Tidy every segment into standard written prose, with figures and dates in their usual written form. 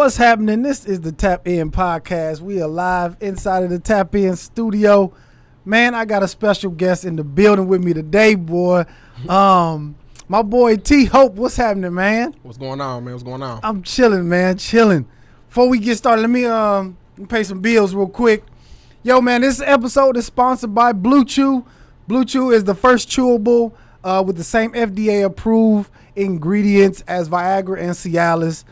What's happening? This is the Tap In Podcast. We are live inside of the Tap In studio. Man, I got a special guest in the building with me today, boy. My boy T Hope. What's happening, man? What's going on, man? What's going on? I'm chilling, man. Chilling. Before we get started, let me pay some bills real quick. Yo, man, this episode is sponsored by Blue Chew. Blue Chew is the first chewable with the same FDA-approved ingredients as Viagra and Cialis.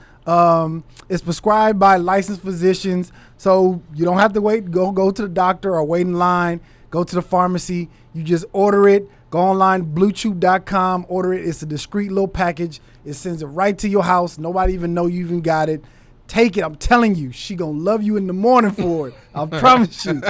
It's prescribed by licensed physicians, so you don't have to wait. Go to the doctor or wait in line. Go to the pharmacy. You just order it. Go online, bluechew.com. Order it. It's a discreet little package. It sends it right to your house. Nobody even know you even got it. Take it. I'm telling you, she gonna love you in the morning for it. I promise you.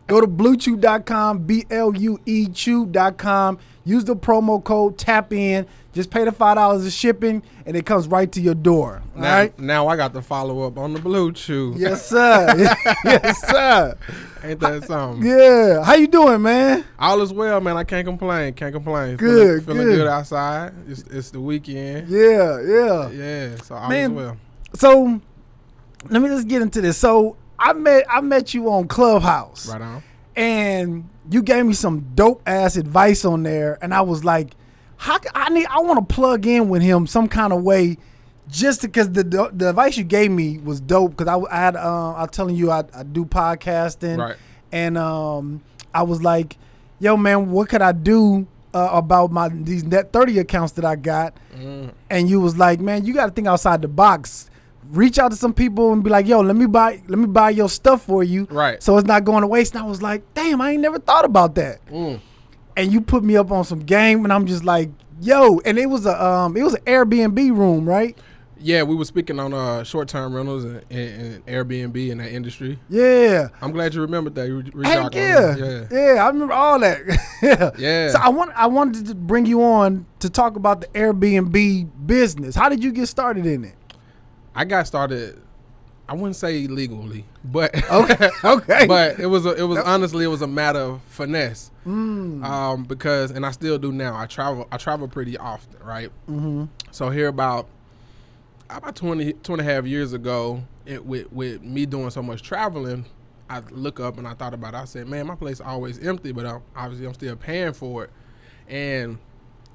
Go to bluechew.com, BLUE chew.com. Use the promo code TAPIN. Just pay the $5 of shipping, and it comes right to your door. All right? Now I got to follow up on the Blue Chew. Yes, sir. Yes, sir. Ain't that something? Yeah. How you doing, man? All is well, man. I can't complain. Good. Feeling good outside. It's the weekend. Yeah. Yeah. So all Man, is well. So let me just get into this. So I met you on Clubhouse. Right on. And you gave me some dope ass advice on there, and I was like, I want to plug in with him some kind of way, just because the advice you gave me was dope. Because I had I'm telling you I do podcasting, Right. And I was like, yo, man, what could I do about these Net 30 accounts that I got? And you was like, man, you got to think outside the box. Reach out to some people and be like, yo, let me buy your stuff for you, Right. so it's not going to waste. And I was like, damn, I ain't never thought about that. And you put me up on some game, and I'm just like, yo. And it was an Airbnb room, right? Yeah, we were speaking on short-term rentals and Airbnb in that industry. Yeah. I'm glad you remembered that. Heck yeah, I remember all that. Yeah. So I wanted to bring you on to talk about the Airbnb business. How did you get started in it? I got started, I wouldn't say legally, but okay. But it was honestly a matter of finesse. Because, and I still do now, I travel pretty often, right? Mm-hmm. So here about 2.5 years ago, with me doing so much traveling, I look up and I thought about it. I said, man, my place is always empty, but I'm still paying for it. And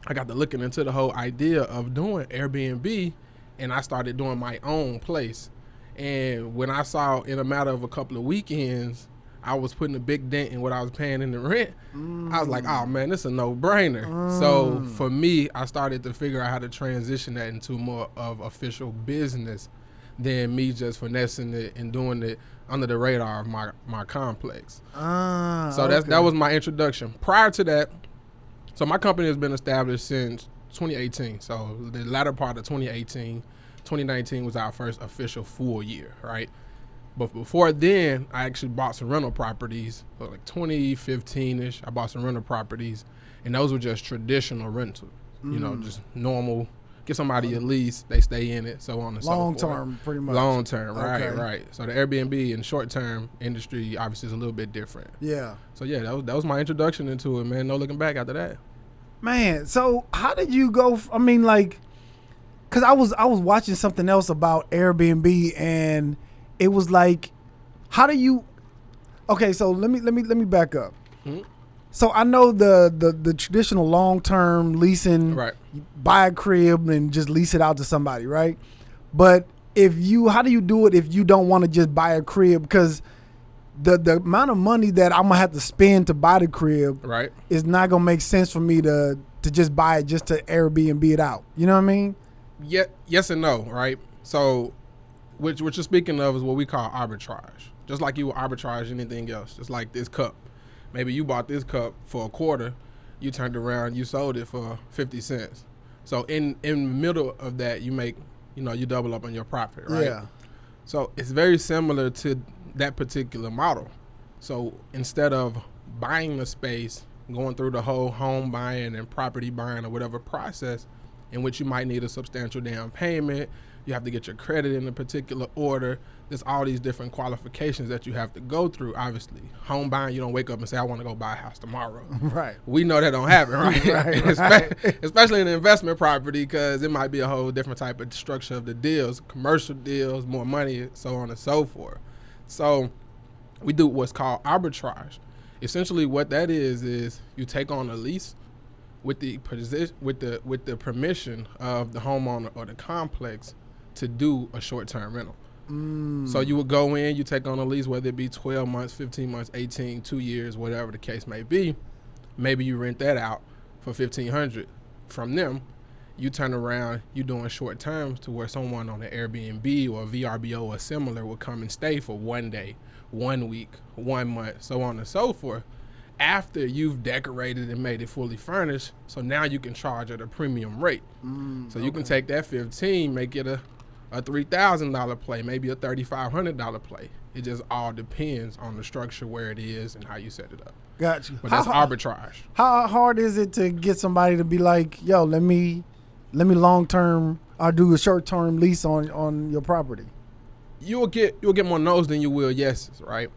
I got to looking into the whole idea of doing Airbnb, and I started doing my own place. And when I saw in a matter of a couple of weekends, I was putting a big dent in what I was paying in the rent, I was like, oh man, this is a no-brainer. So for me, I started to figure out how to transition that into more of official business than me just finessing it and doing it under the radar of my complex. So that was my introduction. Prior to that, so my company has been established since 2018. So the latter part of 2018, 2019 was our first official full year, right? But before then, I actually bought some rental properties, like 2015-ish. I bought some rental properties, and those were just traditional rentals, just normal. Get somebody a lease, they stay in it, so on and so forth. Long term, pretty much. Long term, Okay. right. So the Airbnb and short term industry obviously is a little bit different. Yeah. So yeah, that was my introduction into it, man. No looking back after that. Man, so how did you go? Because I was watching something else about Airbnb, and it was like, how do you? Okay, so let me back up. Mm-hmm. So I know the traditional long-term leasing, right? You buy a crib and just lease it out to somebody, right? But how do you do it if you don't want to just buy a crib? Because the amount of money that I'm gonna have to spend to buy the crib, right, is not gonna make sense for me to just buy it just to Airbnb it out. You know what I mean? Yeah, yes and no, right? So, what you're speaking of is what we call arbitrage. Just like you would arbitrage anything else. Just like this cup. Maybe you bought this cup for $0.25, you turned around, you sold it for 50 cents. So in the middle of that, you make, you double up on your profit, right? Yeah. So it's very similar to that particular model. So instead of buying the space, going through the whole home buying and property buying or whatever process in which you might need a substantial down payment, You have to get your credit in a particular order. There's all these different qualifications that you have to go through. Obviously, home buying, you don't wake up and say, I want to go buy a house tomorrow. Right. We know that don't happen, right? Right. Especially in an investment property, because it might be a whole different type of structure of the deals, commercial deals, more money, so on and so forth. So we do what's called arbitrage. Essentially, what that is you take on a lease with the permission of the homeowner or the complex to do a short-term rental. So you would go in, you take on a lease, whether it be 12 months, 15 months, 18, 2 years, whatever the case may be. Maybe you rent that out for $1,500 from them. You turn around, you doing short terms to where someone on an Airbnb or VRBO or similar will come and stay for 1 day, 1 week, 1 month, so on and so forth. After you've decorated and made it fully furnished, so now you can charge at a premium rate. So you can take that 15, make it a $3,000 play, maybe a $3,500 play. It just all depends on the structure, where it is, and how you set it up. Gotcha. But that's arbitrage. How hard is it to get somebody to be like, yo, let me long term or do a short term lease on your property? You'll get more no's than you will yeses, right?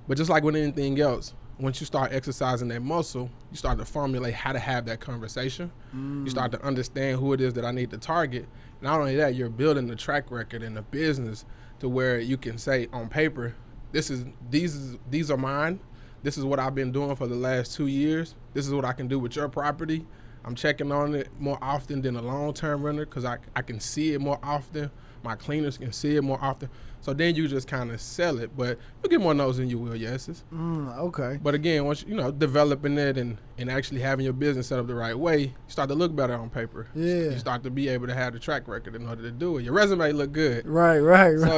But just like with anything else, once you start exercising that muscle, you start to formulate how to have that conversation. You start to understand who it is that I need to target. Not only that, you're building the track record in the business to where you can say on paper, these are mine. This is what I've been doing for the last 2 years. This is what I can do with your property. I'm checking on it more often than a long-term renter because I can see it more often. My cleaners can see it more often. So then you just kind of sell it, but you'll get more no's than you will yeses. Okay. But again, once developing it and actually having your business set up the right way, you start to look better on paper. Yeah. You start to be able to have the track record in order to do it. Your resume look good. Right. So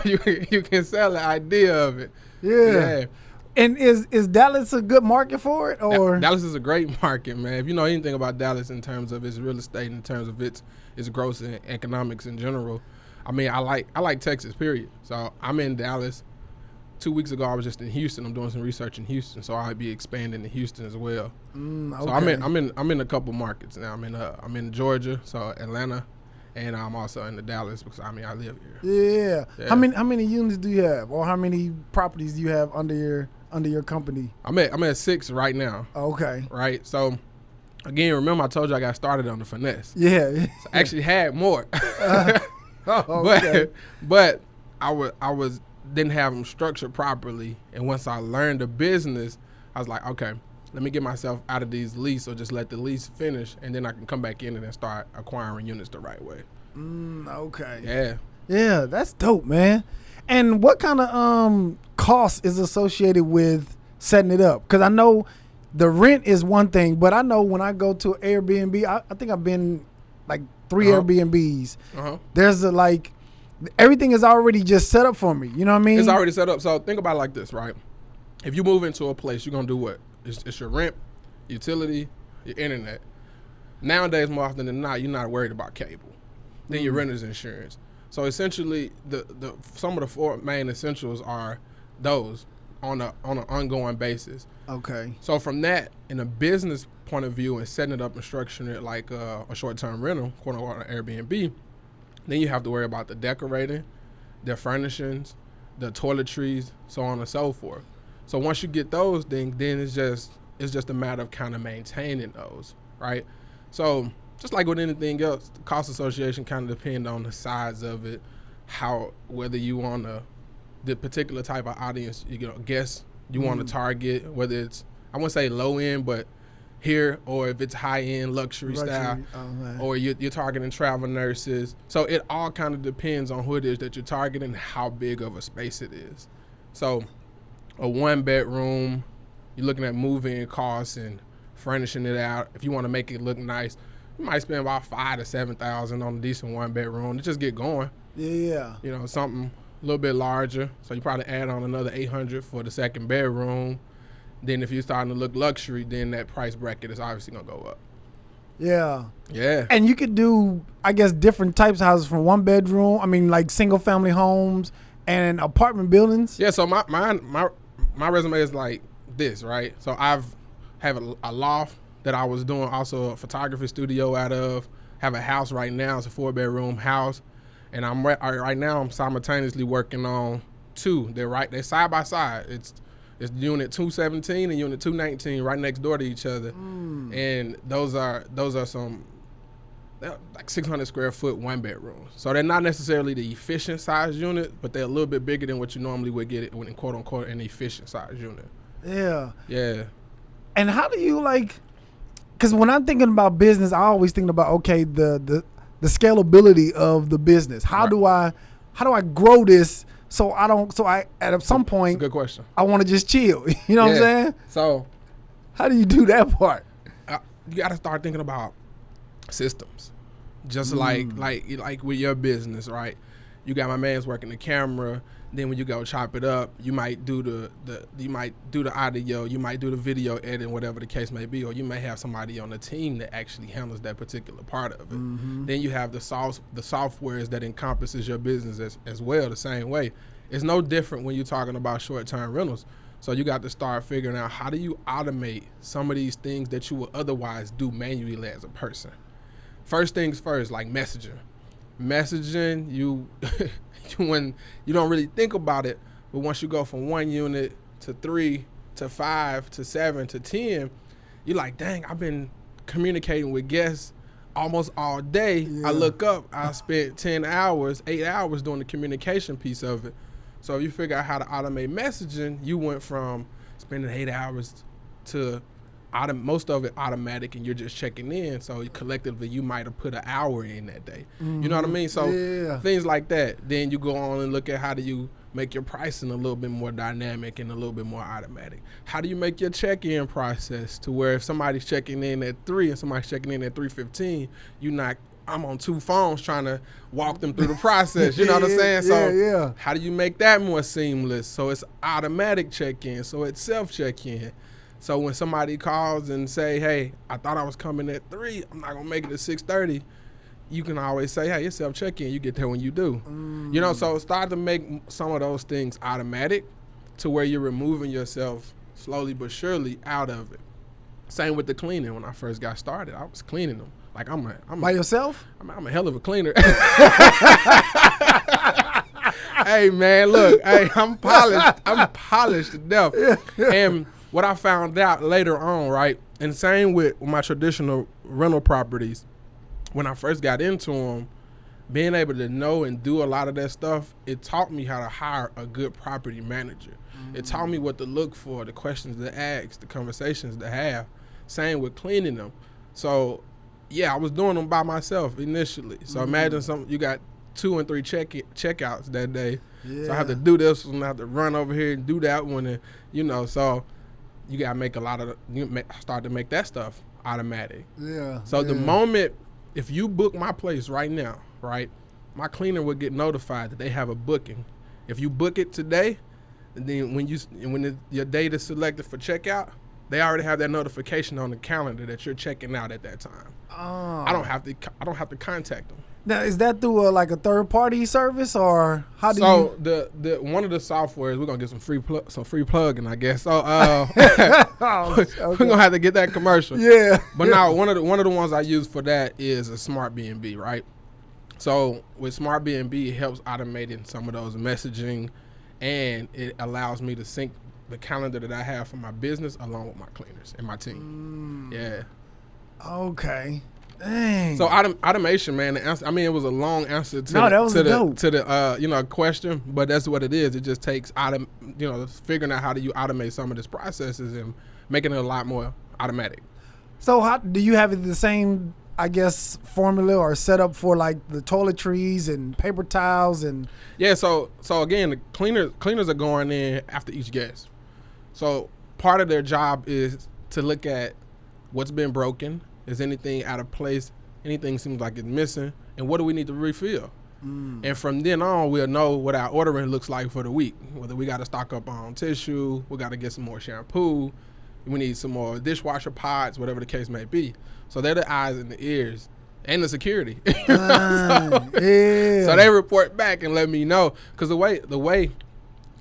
you can sell the idea of it. Yeah. And is Dallas a good market for it, or? Dallas is a great market, man. If you know anything about Dallas in terms of its real estate, in terms of its growth and economics in general, I mean, I like Texas, period. So I'm in Dallas. 2 weeks ago, I was just in Houston. I'm doing some research in Houston, so I'll be expanding to Houston as well. Okay. So I'm in a couple markets now. I'm in Georgia, so Atlanta, and I'm also in the Dallas because I live here. Yeah. How many units do you have, or how many properties do you have under your company? I'm at 6 right now. Okay. Right. So again, remember I told you I got started on the finesse. Yeah. So I actually had more. Okay. But I didn't have them structured properly, and once I learned the business, I was like, okay, let me get myself out of these lease, or just let the lease finish, and then I can come back in and then start acquiring units the right way. Okay. Yeah, that's dope, man. And what kind of cost is associated with setting it up? Because I know the rent is one thing, but I know when I go to Airbnb, I think I've been like 3 Airbnbs. There's everything is already just set up for me. You know what I mean? It's already set up. So think about it like this, right? If you move into a place, you're going to do what? It's your rent, utility, your internet. Nowadays, more often than not, you're not worried about cable. Then your renter's insurance. So essentially, some of the 4 main essentials are those on an ongoing basis. Okay. So from that, in a business point of view and setting it up and structuring it like a short-term rental, quote unquote, an Airbnb, then you have to worry about the decorating, the furnishings, the toiletries, so on and so forth. So once you get those things, then it's just a matter of kind of maintaining those, right? So just like with anything else, the cost association kind of depend on the size of it, whether you want the particular type of audience, guests you want to target, whether it's, I wouldn't say low end, but here, or if it's high end luxury style, or you're targeting travel nurses. So it all kind of depends on who it is that you're targeting, how big of a space it is. So a 1-bedroom, you're looking at moving costs and furnishing it out. If you want to make it look nice, you might spend about $5,000 to $7,000 on a decent 1-bedroom to just get going. Yeah. Something a little bit larger. So you probably add on another $800 for the 2nd bedroom. Then if you're starting to look luxury, then that price bracket is obviously going to go up. Yeah. Yeah. And you could do, I guess, different types of houses from 1-bedroom. I mean, like single family homes and apartment buildings. Yeah. So my resume is like this, right? So have a loft that I was doing also a photography studio out of, have a house right now. It's a 4-bedroom house. And right now I'm simultaneously working on 2. They're side by side. It's unit 217 and unit 219 right next door to each other. And those are some like 600 square foot 1-bedrooms. So they're not necessarily the efficient size unit, but they're a little bit bigger than what you normally would get it when quote unquote an efficient size unit. Yeah. Yeah. And how do you because when I'm thinking about business, I always think about, okay, the scalability of the business. How do I grow this so I at some point, That's a good question. I want to just chill. You know what I'm saying? So how do you do that part? You got to start thinking about systems. Just like with your business, right? You got my man's working the camera. Then when you go chop it up, you might do the audio, you might do the video editing, whatever the case may be, or you may have somebody on the team that actually handles that particular part of it. Then you have the softwares that encompasses your business as well, the same way. It's no different when you're talking about short-term rentals. So you got to start figuring out, how do you automate some of these things that you would otherwise do manually as a person? First things first, like messaging, you when you don't really think about it, but once you go from 1 unit to 3 to 5 to 7 to 10, you're like, dang, I've been communicating with guests almost all day. Yeah. I look up, I spent 8 hours doing the communication piece of it. So if you figure out how to automate messaging, you went from spending 8 hours to most of it automatic, and you're just checking in. So collectively, you might have put an hour in that day. You know what I mean? So things like that. Then you go on and look at, how do you make your pricing a little bit more dynamic and a little bit more automatic? How do you make your check-in process to where if somebody's checking in at 3 and somebody's checking in at 3:15, I'm on 2 phones trying to walk them through the process. You know what I'm saying? So how do you make that more seamless? So it's automatic check-in, so it's self-check-in. So when somebody calls and say, hey, I thought I was coming at 3, I'm not going to make it at 6:30, you can always say, hey, it's self-check-in. You get there when you do. You know, so start to make some of those things automatic to where you're removing yourself slowly but surely out of it. Same with the cleaning. When I first got started, I was cleaning them. Like I'm by yourself? I'm a hell of a cleaner. Hey, man, look, I'm polished to death. And what I found out later on, right, and same with my traditional rental properties, when I first got into them, being able to know and do a lot of that stuff, it taught me how to hire a good property manager. It taught me what to look for, the questions to ask, the conversations to have. Same with cleaning them. So, yeah, I was doing them by myself initially. So imagine you got 2 and 3 checkouts that day. Yeah. So I have to do this one, I have to run over here and do that one, and so you gotta make start to make that stuff automatic. Yeah. So the moment, if you book my place right now, right, my cleaner will get notified that they have a booking. If you book it today, then when your date is selected for checkout, they already have that notification on the calendar that you're checking out at that time. Oh. I don't have to contact them. Now, is that through a third-party service, or how do you? So the one of the softwares, we're gonna get some free plugging, I guess. So we're gonna have to get that commercial. Yeah. But now one of the ones I use for that is a Smart B&B, right? So with Smart B&B, it helps automating some of those messaging, and it allows me to sync the calendar that I have for my business along with my cleaners and my team. Yeah. Okay. Dang. So automation, man. The answer, it was a long answer to the question, but that's what it is. It just takes figuring out how do you automate some of these processes and making it a lot more automatic. So how do you have the same, I guess, formula or setup for the toiletries and paper towels and? Yeah. So again, the cleaners are going in after each guest. So part of their job is to look at what's been broken. Is anything out of place? Anything seems like it's missing? And what do we need to refill? And from then on, we'll know what our ordering looks like for the week. Whether we got to stock up on tissue, we got to get some more shampoo, we need some more dishwasher pods, whatever the case may be. So they're the eyes and the ears and the security. So they report back and let me know. Because the way,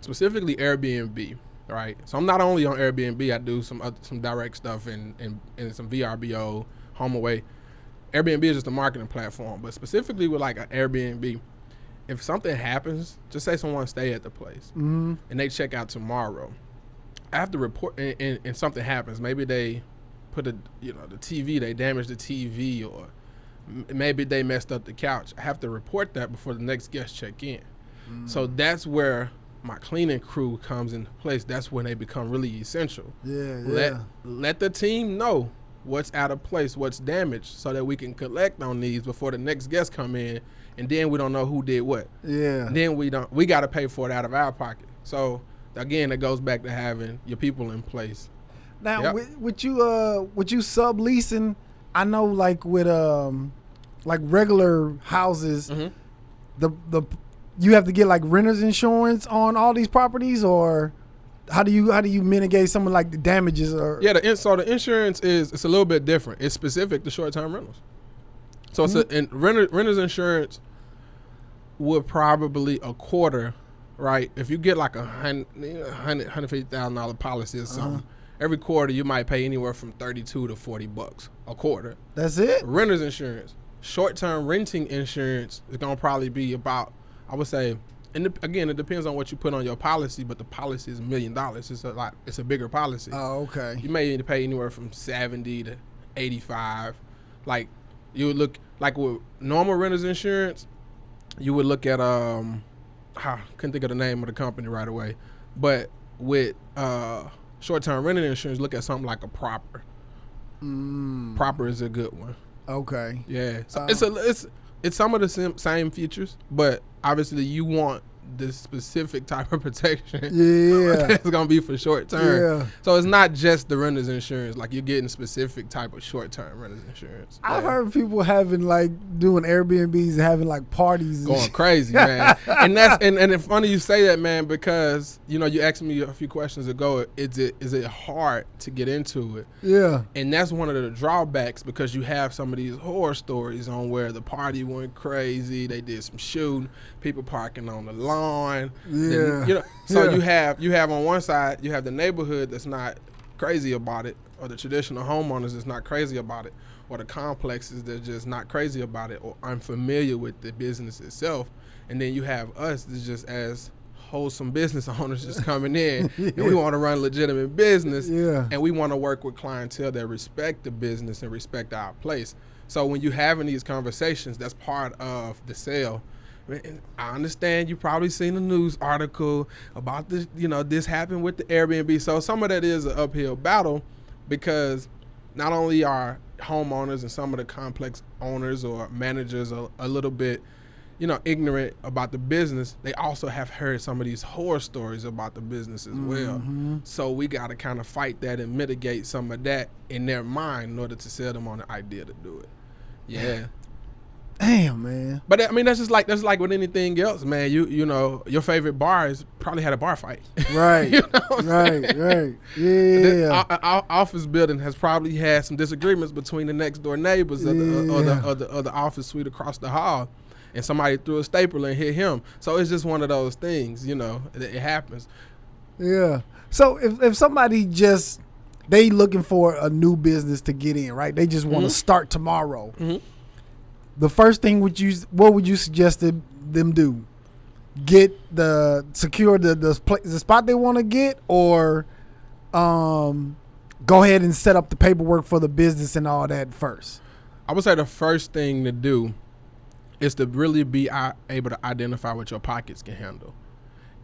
specifically Airbnb, right? So I'm not only on Airbnb, I do some direct stuff and some VRBO, HomeAway. Airbnb is just a marketing platform, but specifically with an Airbnb, if something happens, just say someone stay at the place and they check out tomorrow. I have to report, and something happens. Maybe they put the TV, they damaged the TV, or maybe they messed up the couch. I have to report that before the next guest check in. So that's where my cleaning crew comes into place. That's when they become really essential. Let the team know what's out of place, what's damaged, so that we can collect on these before the next guest come in, and then we don't know who did what. Then we got to pay for it out of our pocket. So again, it goes back to having your people in place. Now, with you subleasing, I know like with like regular houses, the you have to get like renter's insurance on all these properties, or how do you mitigate some of like the damages? Or So the insurance it's a little bit different. It's specific to short-term rentals. So it's renter's insurance would probably a quarter, right? If you get like $150,000 policy or something, every quarter you might pay anywhere from $32 to $40 a quarter. That's it. Renter's insurance. Short-term renting insurance is gonna probably be about, I would say, and again, it depends on what you put on your policy, but the policy is $1 million. It's a lot. It's a bigger policy. Oh, okay. You may need to pay anywhere from 70 to 85. Like you would look like with normal renter's insurance, you would look at couldn't think of the name of the company right away, but with short-term renting insurance, look at something like a Proper. Proper is a good one. Okay. Yeah. So it's some of the same features, but obviously you want this specific type of protection. It's gonna be for short term. So it's not just the renter's insurance. Like you're getting specific type of short term renter's insurance. I've heard people having like doing Airbnbs and having like parties, going crazy, man. And it's funny you say that, man, because you asked me a few questions ago. Is it hard to get into it? Yeah. And that's one of the drawbacks, because you have some of these horror stories on where the party went crazy. They did some shooting, people parking on the lawn. Then, so you have on one side, you have the neighborhood that's not crazy about it, or the traditional homeowners that's not crazy about it, or the complexes that's just not crazy about it or unfamiliar with the business itself. And then you have us that's just as wholesome business owners just coming in and we want to run legitimate business, and we want to work with clientele that respect the business and respect our place. So when you having these conversations, that's part of the sale. I understand you probably seen a news article about this, this happened with the Airbnb. So some of that is an uphill battle, because not only are homeowners and some of the complex owners or managers are a little bit, ignorant about the business, they also have heard some of these horror stories about the business as well. So we got to kind of fight that and mitigate some of that in their mind in order to sell them on the idea to do it. Yeah. Damn, man. But I mean, that's like with anything else, man. You know, your favorite bars probably had a bar fight. Right. Right. Yeah. Our office building has probably had some disagreements between the next door neighbors or the office suite across the hall, and somebody threw a stapler and hit him. So it's just one of those things, it happens. Yeah. So if somebody they looking for a new business to get in, right? They just want to start tomorrow. The first thing what would you suggest them do? Secure the spot they want to get, or go ahead and set up the paperwork for the business and all that first? I would say the first thing to do is to really be able to identify what your pockets can handle.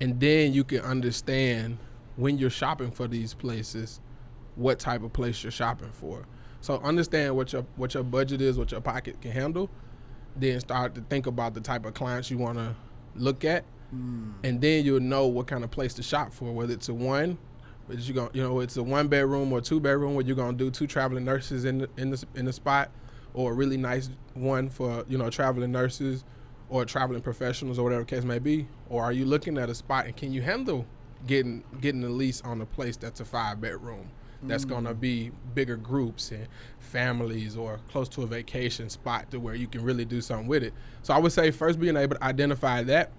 And then you can understand when you're shopping for these places, what type of place you're shopping for. So understand what your budget is, what your pocket can handle. Then start to think about the type of clients you want to look at, and then you'll know what kind of place to shop for. Whether it's it's a 1 bedroom or 2 bedroom where you're gonna do 2 traveling nurses in the spot, or a really nice one for traveling nurses or traveling professionals or whatever the case may be. Or are you looking at a spot and can you handle getting a lease on a place that's a 5 bedroom? That's going to be bigger groups and families, or close to a vacation spot to where you can really do something with it. So I would say first being able to identify that,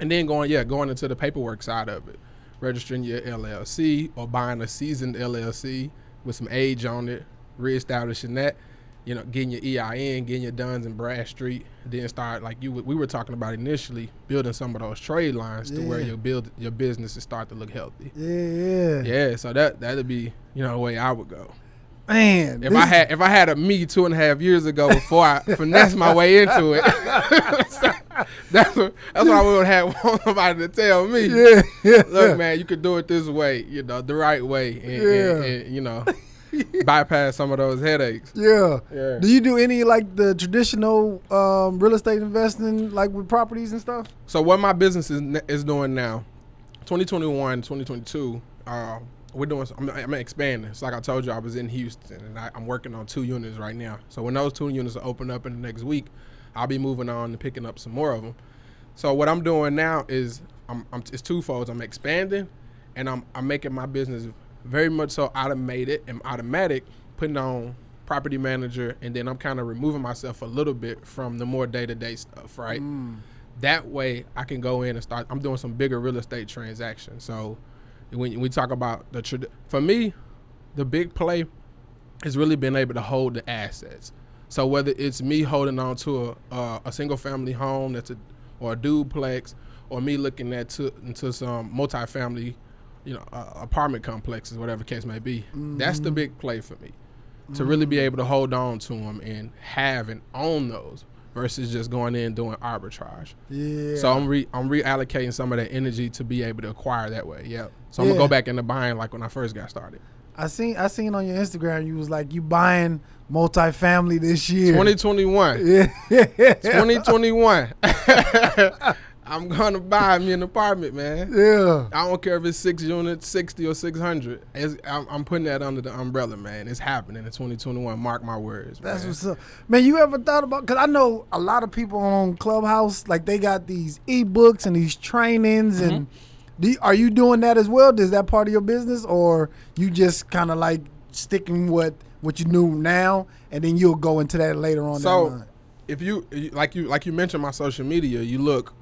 and then going into the paperwork side of it, registering your LLC or buying a seasoned LLC with some age on it, reestablishing that, getting your EIN, getting your Duns and Bradstreet, then start like we were talking about initially, building some of those trade lines to where your business is start to look healthy. Yeah. So that'd be the way I would go. Man, if I had a me 2.5 years ago before I finessed my way into it, that's what I would have want somebody to tell me. Look, man, you could do it this way, the right way, and bypass some of those headaches. Yeah. Do you do any like the traditional real estate investing, like with properties and stuff? So what my business is doing now, 2021, 2022. I'm expanding. So like I told you, I was in Houston, and I'm working on 2 units right now. So when those 2 units are open up in the next week, I'll be moving on and picking up some more of them. So what I'm doing now is it's twofold. I'm expanding, and I'm making my business very much so automated and automatic, putting on property manager, and then I'm kind of removing myself a little bit from the more day-to-day stuff, right? That way I can go in and start. I'm doing some bigger real estate transactions. So when we talk about for me, the big play is really being able to hold the assets. So whether it's me holding on to a single family home or a duplex, or me looking into some multifamily, apartment complexes, whatever the case may be, that's the big play for me. To really be able to hold on to them and have and own those, versus just going in and doing arbitrage. Yeah. So I'm reallocating some of that energy to be able to acquire that way. Yep. So I'm gonna go back into buying like when I first got started. I seen on your Instagram you was like you buying multifamily this year. 2021. Yeah. 2021. I'm gonna buy me an apartment, man. Yeah. I don't care if it's 6 units, 60 or 600. I'm putting that under the umbrella, man. It's happening in 2021. Mark my words. That's man. what's up, man. You ever thought about? Because I know a lot of people on Clubhouse, like they got these ebooks and these trainings, and are you doing that as well? Is that part of your business, or you just kind of like sticking with what you knew now, and then you'll go into that later on? So, if you like you mentioned my social media, you look.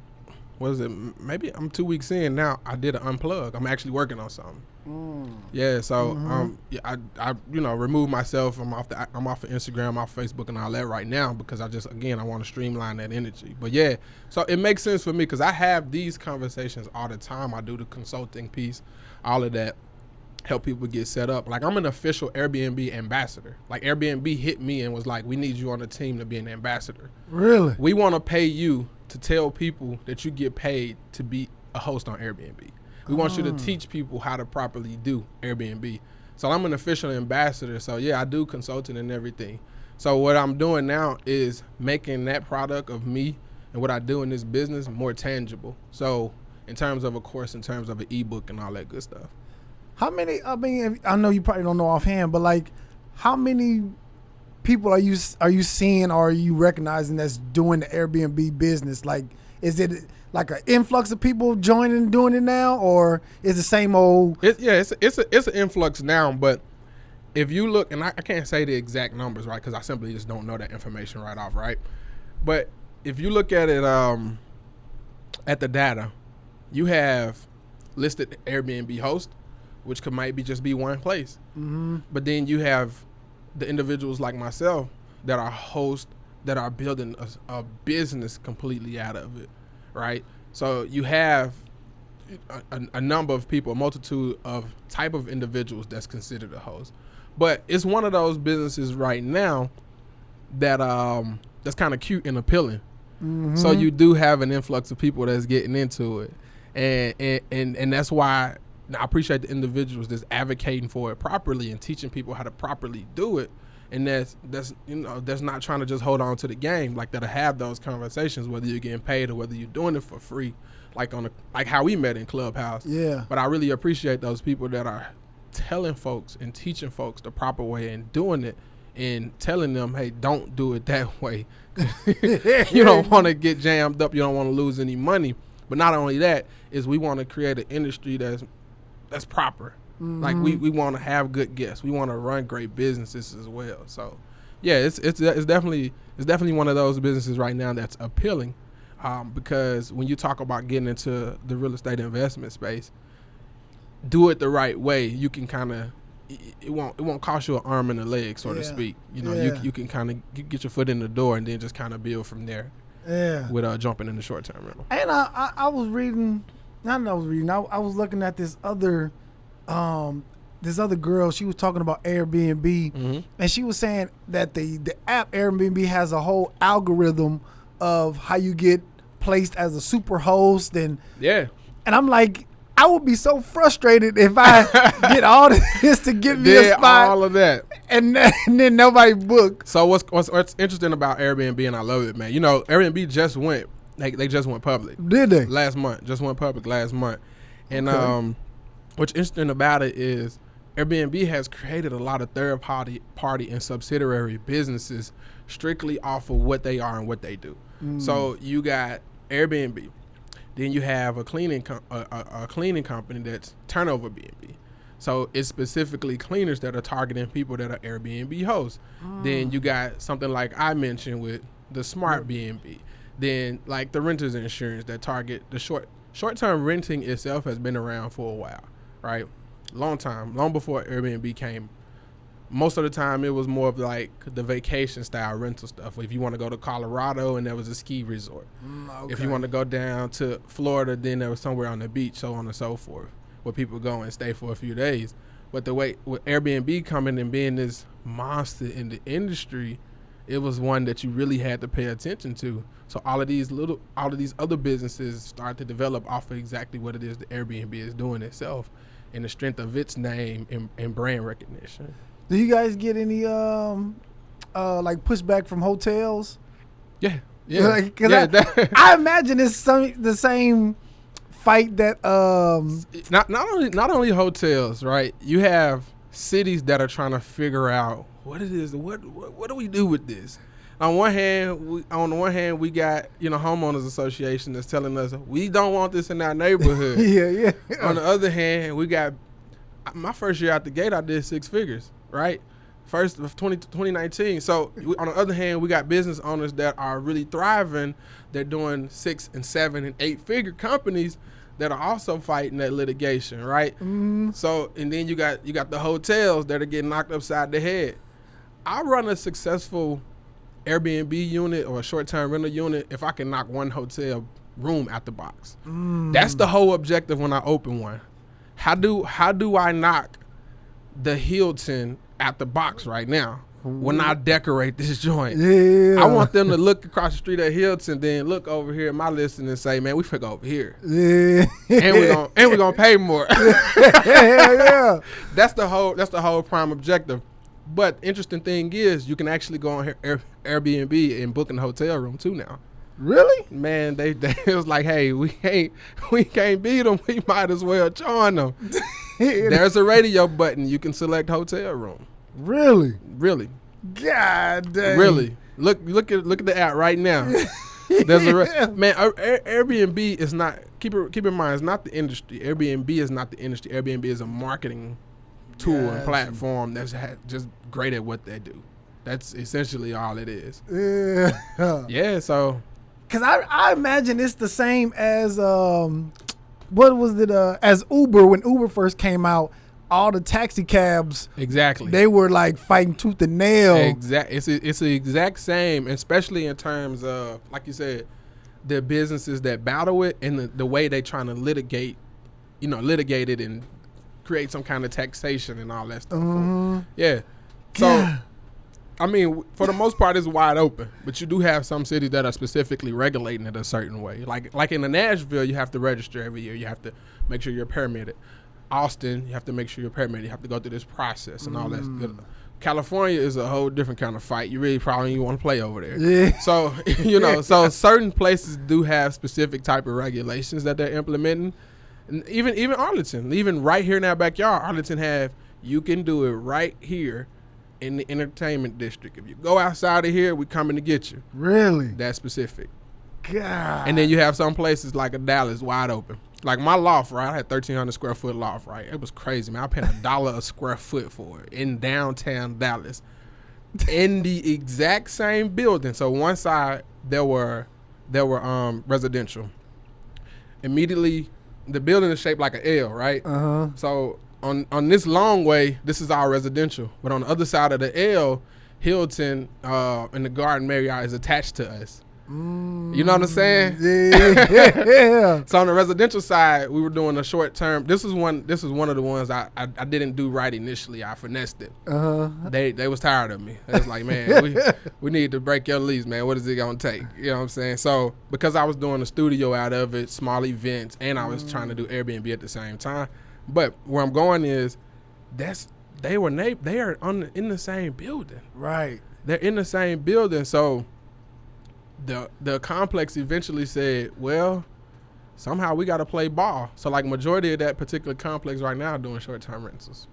What is it? Maybe I'm 2 weeks in now. I did an unplug. I'm actually working on something. Yeah. So I removed myself. I'm off of Instagram, off Facebook, and all that right now because I want to streamline that energy. But yeah, so it makes sense for me because I have these conversations all the time. I do the consulting piece, all of that, help people get set up. Like I'm an official Airbnb ambassador. Like Airbnb hit me and was like, "We need you on the team to be an ambassador." Really? We want to pay you to tell people that you get paid to be a host on Airbnb. We want you to teach people how to properly do Airbnb. So I'm an official ambassador. So yeah, I do consulting and everything. So what I'm doing now is making that product of me and what I do in this business more tangible. So in terms of an ebook and all that good stuff. How many, I know you probably don't know offhand, but like how many people are you seeing or are you recognizing that's doing the Airbnb business? Like, is it like an influx of people joining and doing it now, or is the same old? It's an influx now, but if you look, and I can't say the exact numbers, right, because I simply just don't know that information right off, right? But if you look at it, at the data, you have listed Airbnb host, which could maybe just be one place, but then you have the individuals like myself that are hosts that are building a business completely out of it, right? So you have a number of people, a multitude of type of individuals that's considered a host. But it's one of those businesses right now that that's kind of cute and appealing. So you do have an influx of people that's getting into it. And that's why I appreciate the individuals that's advocating for it properly and teaching people how to properly do it. And that's not trying to just hold on to the game, like that'll have those conversations, whether you're getting paid or whether you're doing it for free, like how we met in Clubhouse. Yeah. But I really appreciate those people that are telling folks and teaching folks the proper way and doing it and telling them, hey, don't do it that way. You don't want to get jammed up. You don't want to lose any money. But not only that, is we want to create an industry that's proper. Like we want to have good guests. We want to run great businesses as well. So, yeah, it's definitely one of those businesses right now that's appealing, because when you talk about getting into the real estate investment space, do it the right way. You can kind of it won't cost you an arm and a leg, so to speak. You know, you can kind of get your foot in the door and then just kind of build from there. Yeah. With jumping in the short term rental. And I was reading, I was looking at this other girl. She was talking about Airbnb, and she was saying that the app Airbnb has a whole algorithm of how you get placed as a super host, and I'm like, I would be so frustrated if I did all this to get me a spot, all of that, and then nobody booked. So what's interesting about Airbnb, and I love it, man. You know, Airbnb just went, they just went public. Did they? Last month, just went public last month, and what's interesting about it is Airbnb has created a lot of third party and subsidiary businesses strictly off of what they are and what they do. So you got Airbnb. Then you have a cleaning company that's Turnover BNB. So it's specifically cleaners that are targeting people that are Airbnb hosts. Then you got something like I mentioned with the Smart BNB. Then like the renters insurance that target the short-term renting itself has been around for a while, right? Long time, long before Airbnb came. Most of the time, it was more of like the vacation style rental stuff. If you want to go to Colorado and there was a ski resort. If you want to go down to Florida, then there was somewhere on the beach, so on and so forth, where people go and stay for a few days. But the way with Airbnb coming and being this monster in the industry, it was one that you really had to pay attention to. So all of these other businesses start to develop off of exactly what it is that Airbnb is doing itself and the strength of its name and brand recognition. Do you guys get any like pushback from hotels? Yeah. Like, I imagine it's the same fight that not only hotels, right? You have cities that are trying to figure out what it is. What do we do with this? On one hand, we got homeowners association that's telling us we don't want this in our neighborhood. yeah. On the other hand, we got my first year out the gate, I did 6 figures. Right? First of 2019. So on the other hand, we got business owners that are really thriving. They're doing 6 and 7 and 8 figure companies that are also fighting that litigation, right? So, and then you got the hotels that are getting knocked upside the head. I run a successful Airbnb unit or a short-term rental unit if I can knock one hotel room out the box. That's the whole objective when I open one. How do I knock the Hilton at the box right now when I decorate this joint? Yeah. I want them to look across the street at Hilton, then look over here at my listing and say, man, we finna go over here. Yeah. and we're gonna pay more. Yeah. That's the whole prime objective. But interesting thing is you can actually go on Airbnb and book a hotel room too now. Really? Man, they it was like, hey, we can't beat them. We might as well join them. There's a radio button. You can select hotel room. Really? God dang. Really? Look at the app right now. There's man. Airbnb is not. Keep in mind, it's not the industry. Airbnb is not the industry. Airbnb is a marketing tool and platform that's just great at what they do. That's essentially all it is. Yeah. Yeah. So. Because I imagine it's the same as what was it as Uber when Uber first came out. All the taxi cabs, exactly, they were like fighting tooth and nail. Exactly, it's the exact same, especially in terms of, like you said, the businesses that battle it and the way they trying to litigate it and create some kind of taxation and all that stuff. Yeah. So, yeah. I mean, for the most part, it's wide open, but you do have some cities that are specifically regulating it a certain way. Like in Nashville, you have to register every year. You have to make sure you're permitted. Austin, you have to make sure you're permitted. You have to go through this process and all that. California is a whole different kind of fight. You really probably want to play over there. Yeah. So, so certain places do have specific type of regulations that they're implementing. And even Arlington, even right here in our backyard, Arlington you can do it right here in the entertainment district. If you go outside of here, we coming to get you. Really? That's specific. God. And then you have some places like a Dallas wide open. Like my loft, right? I had 1,300 square foot loft, right? It was crazy, man. I paid $1 a square foot for it in downtown Dallas, in the exact same building. So one side there were residential. Immediately, the building is shaped like an L, right? Uh-huh. So on this long way, this is our residential. But on the other side of the L, Hilton and the Garden Marriott is attached to us. You know what I'm saying? Yeah. So on the residential side, we were doing a short term. This is one of the ones I didn't do right initially. I finessed it. They was tired of me. They was like, man, we need to break your lease, man. What is it gonna take? You know what I'm saying? So because I was doing a studio out of it, small events, and I was trying to do Airbnb at the same time. But where I'm going is, they are in the same building. Right. They're in the same building, so. The complex eventually said, well, somehow we got to play ball. So like majority of that particular complex right now doing short-term rentals.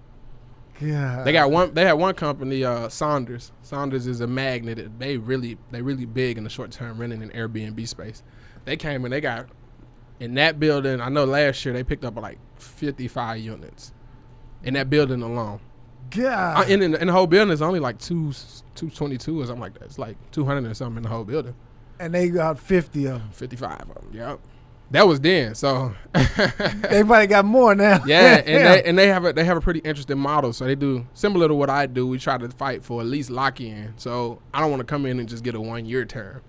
Yeah. They had one company, Saunders. Saunders is a magnet. They really big in the short-term renting and Airbnb space. They came and they got in that building. I know last year they picked up like 55 units in that building alone. Yeah. In the whole building is only like 222 or something like that. It's like 200 or something in the whole building. And they got 50 of them. 55 of them, yep. That was then, so. They probably got more now. Yeah, and they have a pretty interesting model. So they do, similar to what I do, we try to fight for at least lock-in. So I don't want to come in and just get a 1-year term.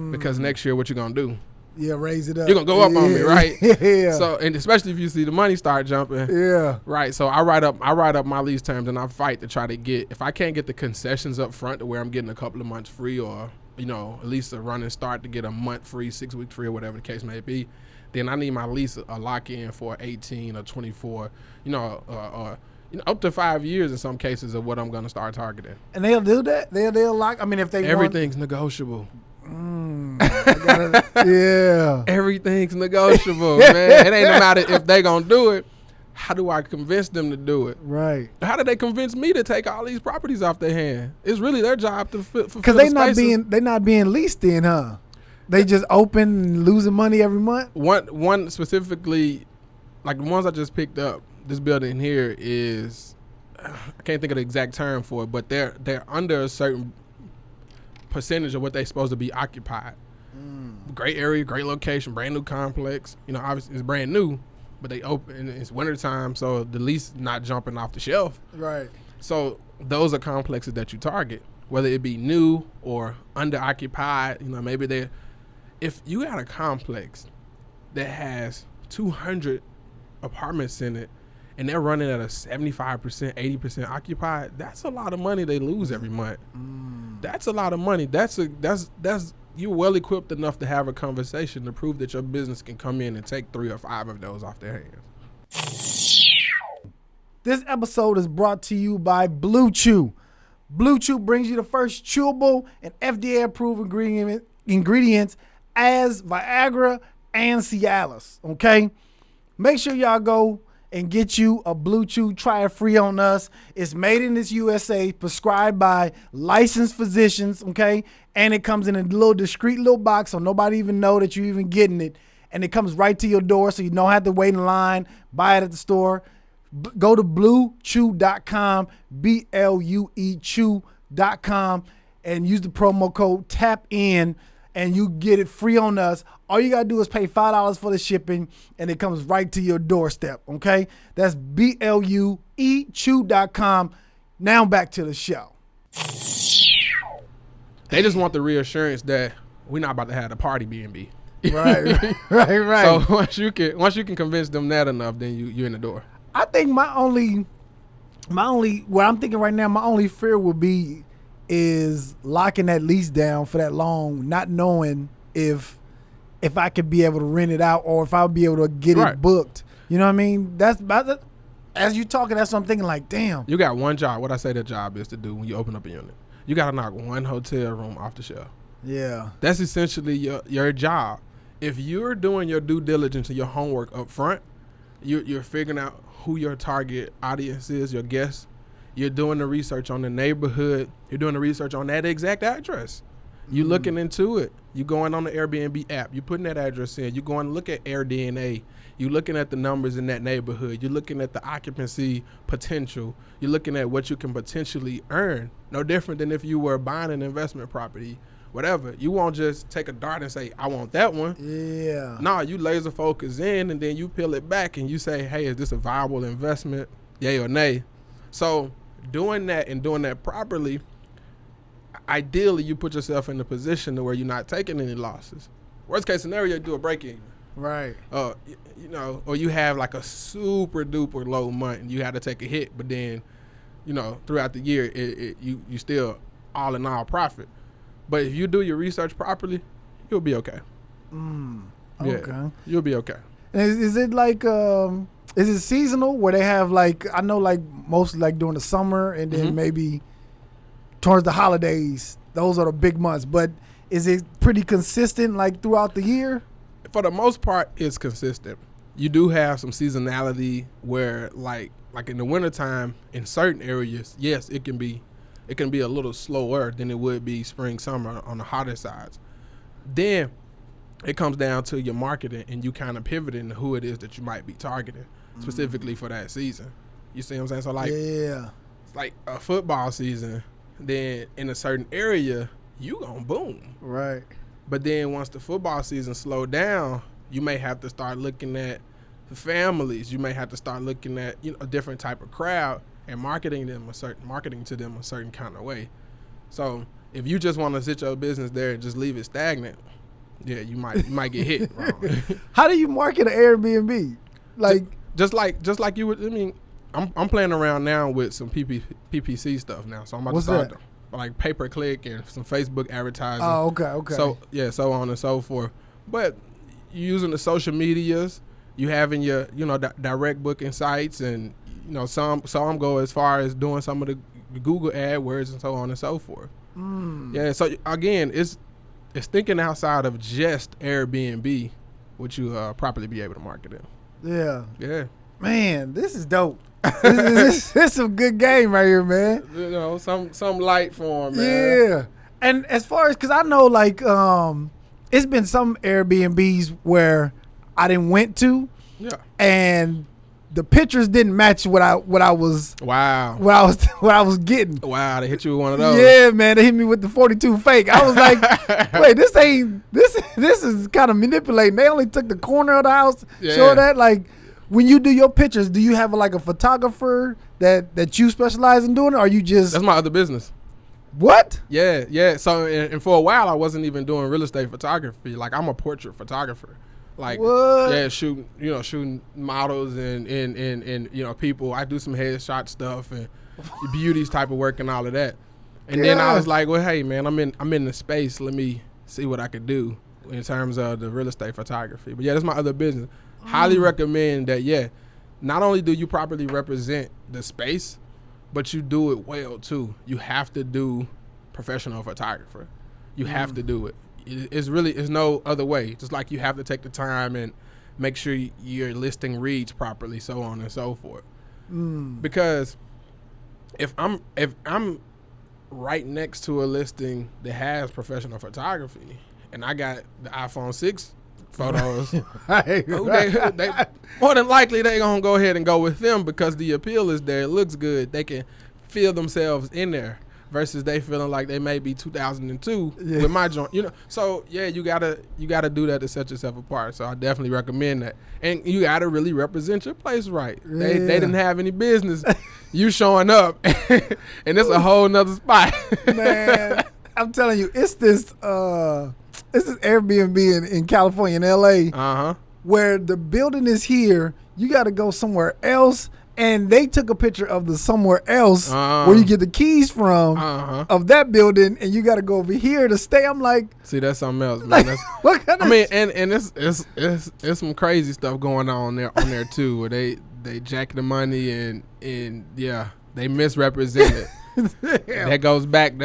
Because next year, what you going to do? Yeah, raise it up. You're going to go up on me, right? Yeah. So, and especially if you see the money start jumping. Yeah. Right, so I write up my lease terms and I fight to try to get, if I can't get the concessions up front to where I'm getting a couple of months free or, you know, at least a running start to get a month free, 6 weeks free or whatever the case may be, then I need my lease a lock-in for 18 or 24, or up to 5 years in some cases of what I'm going to start targeting. And they'll do that? They'll lock, I mean, if they everything's negotiable. Yeah. Everything's negotiable, man. It ain't no matter if they going to do it. How do I convince them to do it? Right. How do they convince me to take all these properties off their hand? It's really their job to fulfill because they're not being leased in, huh? They just open and losing money every month. One specifically, like the ones I just picked up. This building here is, I can't think of the exact term for it, but they're under a certain percentage of what they're supposed to be occupied. Great area, great location, brand new complex. You know, obviously it's brand new. But they open, and it's wintertime, so the lease not jumping off the shelf. Right. So those are complexes that you target, whether it be new or under-occupied. You know, maybe if you got a complex that has 200 apartments in it, and they're running at a 75%, 80% occupied, that's a lot of money they lose every month. That's a lot of money. That's you're well equipped enough to have a conversation to prove that your business can come in and take 3 or 5 of those off their hands. This episode is brought to you by Blue Chew. Blue Chew brings you the first chewable and FDA-approved ingredients as Viagra and Cialis, okay? Make sure y'all go and get you a Blue Chew. Try it free on us. It's made in this USA, prescribed by licensed physicians, okay? And it comes in a little discreet little box so nobody even know that you're even getting it. And it comes right to your door so you don't have to wait in line, buy it at the store. Go to bluechew.com, BLUE chew.com, and use the promo code TAPIN, and you get it free on us. All you got to do is pay $5 for the shipping, and it comes right to your doorstep, okay? That's BLUE chew.com. Now back to the show. They just want the reassurance that we're not about to have a party B&B. Right. So once you can convince them that enough, then you're in the door. I think my only what I'm thinking right now, my only fear would be is locking that lease down for that long, not knowing if I could be able to rent it out or if I'll be able to get it booked. You know what I mean? That's as you talking, that's what I'm thinking, like, damn. You got one job. What I say the job is to do when you open up a unit. You got to knock one hotel room off the shelf. Yeah. That's essentially your job. If you're doing your due diligence and your homework up front, you're figuring out who your target audience is, your guests. You're doing the research on the neighborhood. You're doing the research on that exact address. You're looking into it. You're going on the Airbnb app. You're putting that address in. You're going to look at AirDNA. You're looking at the numbers in that neighborhood. You're looking at the occupancy potential. You're looking at what you can potentially earn. No different than if you were buying an investment property, whatever. You won't just take a dart and say, I want that one. Yeah. No, you laser focus in and then you peel it back and you say, hey, is this a viable investment? Yay or nay. So doing that and doing that properly, ideally you put yourself in a position to where you're not taking any losses. Worst case scenario, you do a break even. Right. You know, or you have like a super duper low month and you had to take a hit, but then, you know, throughout the year, you still all in all profit. But if you do your research properly, you'll be okay. Okay. Yeah, you'll be okay. Is it like is it seasonal where they have like, I know like mostly like during the summer and then maybe towards the holidays, those are the big months, but is it pretty consistent like throughout the year? For the most part, it's consistent. You do have some seasonality where like in the wintertime in certain areas, yes, it can be a little slower than it would be spring, summer on the hotter sides. Then it comes down to your marketing and you kind of pivoting to who it is that you might be targeting specifically for that season. You see what I'm saying? So like, it's like a football season, then in a certain area, you gonna boom. Right. But then once the football season slow down, you may have to start looking at the families. You may have to start looking at, you know, a different type of crowd and marketing to them a certain kind of way. So if you just want to sit your business there and just leave it stagnant, yeah, you might get hit wrong. How do you market an Airbnb? Like just like you would. I mean, I'm playing around now with some PPC stuff now. So I'm about to start like pay per click and some Facebook advertising. Oh, okay. So yeah, so on and so forth. But using the social medias, you having your, you know, direct booking sites, and you know some go as far as doing some of the Google AdWords and so on and so forth. Yeah. So again, it's thinking outside of just Airbnb, would you properly be able to market it? Yeah. Yeah. Man, this is dope. this is some good game right here, man. You know, some light for 'em, man. Yeah. And as far as, because I know like it's been some Airbnbs where I didn't went to, and the pictures didn't match what I was getting. Wow, they hit you with one of those. Yeah, man, they hit me with the 42 fake. I was like, wait, this is kind of manipulating. They only took the corner of the house. Yeah. Show that, like, when you do your pictures, do you have like a photographer that you specialize in doing it, or you just... That's my other business. What? Yeah. So, and for a while, I wasn't even doing real estate photography. Like, I'm a portrait photographer. Like, what? Yeah, shooting models and you know, people. I do some headshot stuff and beauties type of work and all of that. And then I was like, well, hey man, I'm in the space. Let me see what I could do in terms of the real estate photography. But yeah, that's my other business. Highly recommend that. Yeah, not only do you properly represent the space, but you do it well too. You have to do professional photographer. You have to do it. It's no other way. Just like you have to take the time and make sure your listing reads properly, so on and so forth. Because if I'm right next to a listing that has professional photography and I got the iPhone 6 photos, they more than likely they gonna go ahead and go with them because the appeal is there. It looks good. They can feel themselves in there. Versus they feeling like they may be 2002 with my joint, you know. So yeah, you gotta do that to set yourself apart. So I definitely recommend that, and you gotta really represent your place right. Yeah. They didn't have any business you showing up, and it's a whole nother spot. Man, I'm telling you, it's this Airbnb in California, in LA, where the building is here. You got to go somewhere else. And they took a picture of the somewhere else where you get the keys from of that building, and you got to go over here to stay. I'm like, see, that's something else, man. Like, that's, what kind I mean, and it's some crazy stuff going on there too, where they jack the money and yeah, they misrepresent it. That goes back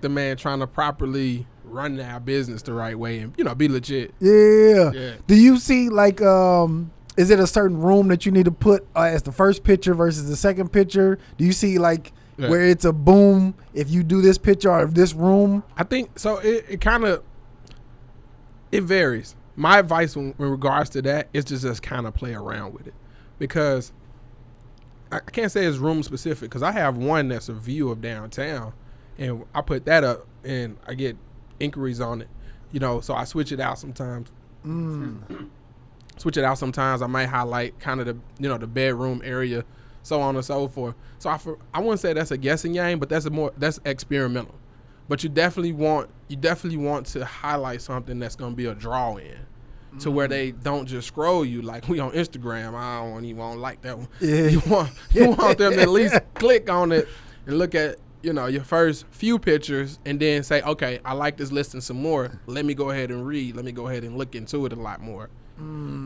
to man trying to properly run our business the right way and, you know, be legit. Yeah. Do you see like is it a certain room that you need to put as the first picture versus the second picture? Do you see like where it's a boom if you do this picture or if this room? I think so. It kind of varies. My advice in regards to that is to just kind of play around with it, because I can't say it's room specific, because I have one that's a view of downtown, and I put that up and I get inquiries on it, you know. So I switch it out sometimes. I might highlight kind of the, you know, the bedroom area so on and so forth. So I wouldn't say that's a guessing game, but that's experimental. But you definitely want to highlight something that's gonna be a draw in, to where they don't just scroll you like we on Instagram. I don't even want to like that one. Yeah. You want them to at least click on it and look at your first few pictures and then say, okay, I like this listing some more. Let me go ahead and read. Let me go ahead and look into it a lot more.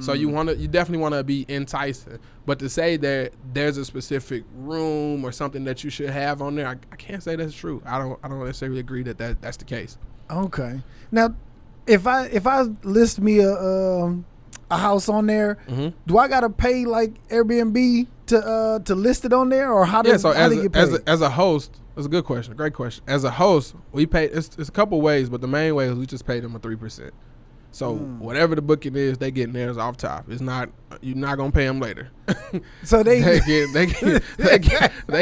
So you definitely want to be enticing, but to say that there's a specific room or something that you should have on there, I can't say that's true. I don't necessarily agree that's the case. Okay. Now, if I list me a house on there, do I gotta pay like Airbnb to list it on there, or how does how do you get paid? As a host, that's a good question, great question. As a host, we pay. It's a couple ways, but the main way is we just pay them a 3%. So whatever the booking is, they getting theirs off top. It's not, you're not gonna pay them later. So they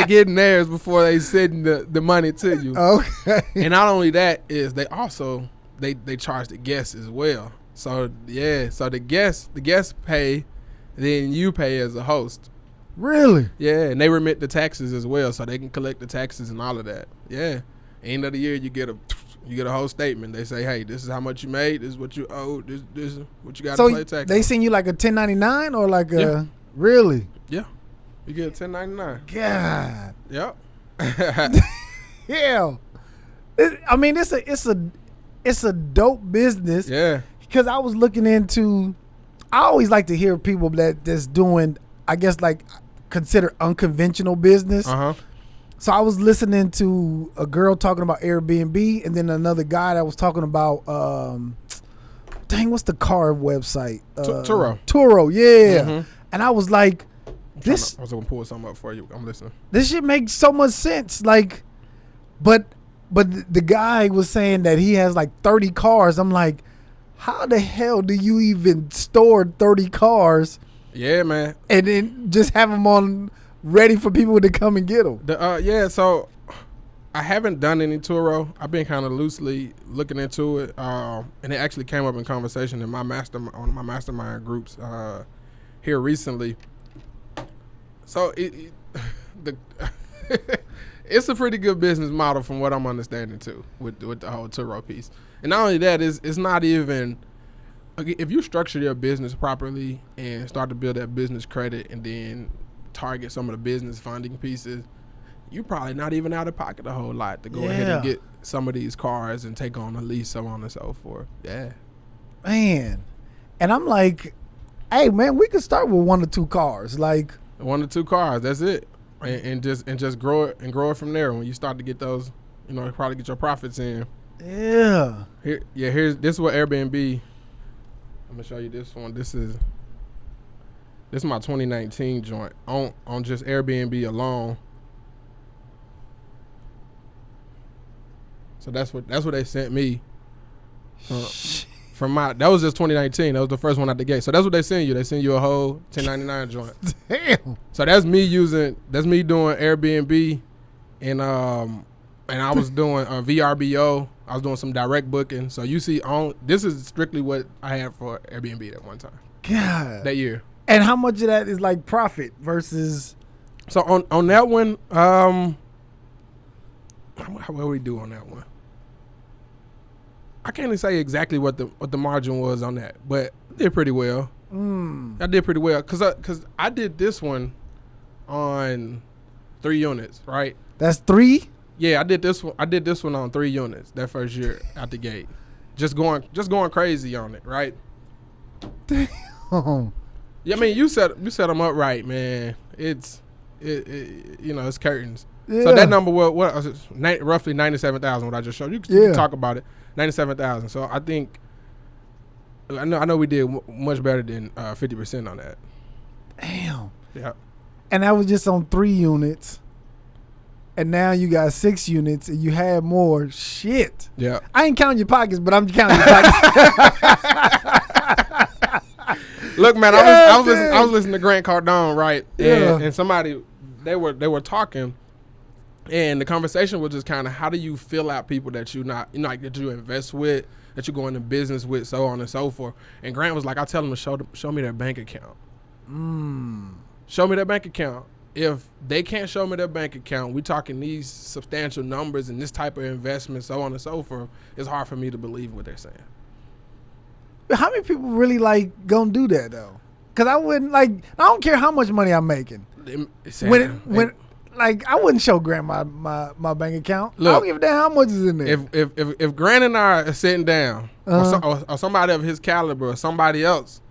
getting theirs before they send the money to you. Okay. And not only that is they also they charge the guests as well. So so the guests pay, then you pay as a host. Really? Yeah, and they remit the taxes as well, so they can collect the taxes and all of that. Yeah. End of the year, you get a whole statement. They say, hey, this is how much you made. This is what you owe. This is what you got to pay tax. They send you like a 1099 or like a really? Yeah, you get a 1099. God. Yep. Yeah. I mean, it's a dope business. Yeah. Because I was looking into. I always like to hear people that's doing, I guess, like consider unconventional business. So I was listening to a girl talking about Airbnb, and then another guy that was talking about, what's the car website? Turo. Turo, yeah. And I was like, I was gonna pull something up for you. I'm listening. This shit makes so much sense. Like, but the guy was saying that he has like 30 cars. I'm like, how the hell do you even store 30 cars? Yeah, man. And then just have them on ready for people to come and get them. So I haven't done any Turo. I've been kind of loosely looking into it, and it actually came up in conversation in my mastermind groups here recently. So it's a pretty good business model from what I'm understanding too, with the whole Turo piece. And not only that, it's not even. If you structure your business properly and start to build that business credit and then target some of the business funding pieces, you're probably not even out of pocket a whole lot to go ahead and get some of these cars and take on a lease, so on and so forth. Yeah. Man. And I'm like, hey, man, we could start with 1 or 2 cars. Like 1 or 2 cars, that's it. And just grow it from there. When you start to get those, probably get your profits in. Yeah. This is what Airbnb. I'm gonna show you this one. This is my 2019 joint on just Airbnb alone. So that's what they sent me. That was just 2019. That was the first one out the gate. So that's what they send you. They send you a whole 1099 joint. Damn. So that's me doing Airbnb, and I was doing VRBO. I was doing some direct booking. So you see, this is strictly what I had for Airbnb at one time. God. That year. And how much of that is like profit versus? So on that one, what we do on that one? I can't even say exactly what the margin was on that, but I did pretty well. I did pretty well because I did this one on 3 units, right? That's 3? Yeah, I did this one on 3 units that first year out the gate. Just going crazy on it, right? Damn. Yeah, I mean you set them up right, man. It's curtains. Yeah. So that number was roughly 97,000. What I just showed you. You can talk about it. 97,000. So I think I know we did much better than 50% on that. Damn. Yeah. And that was just on 3 units. And now you got 6 units and you had more. Shit. Yeah. I ain't counting your pockets, but I'm counting your pockets. Look, man, I was listening to Grant Cardone, right? Yeah. And somebody they were talking, and the conversation was just kind of how do you fill out people that you not that you invest with, that you go into business with, so on and so forth. And Grant was like, I tell them to show me their bank account. Show me their bank account. if they can't show me their bank account, we talking these substantial numbers and this type of investment, so on and so forth, it's hard for me to believe what they're saying. How many people really like gonna do that though? Because I wouldn't I don't care how much money I'm making. Like I wouldn't show Grant my bank account. Look, I don't give a damn how much is in there. If Grant and I are sitting down, or somebody of his caliber, or somebody else,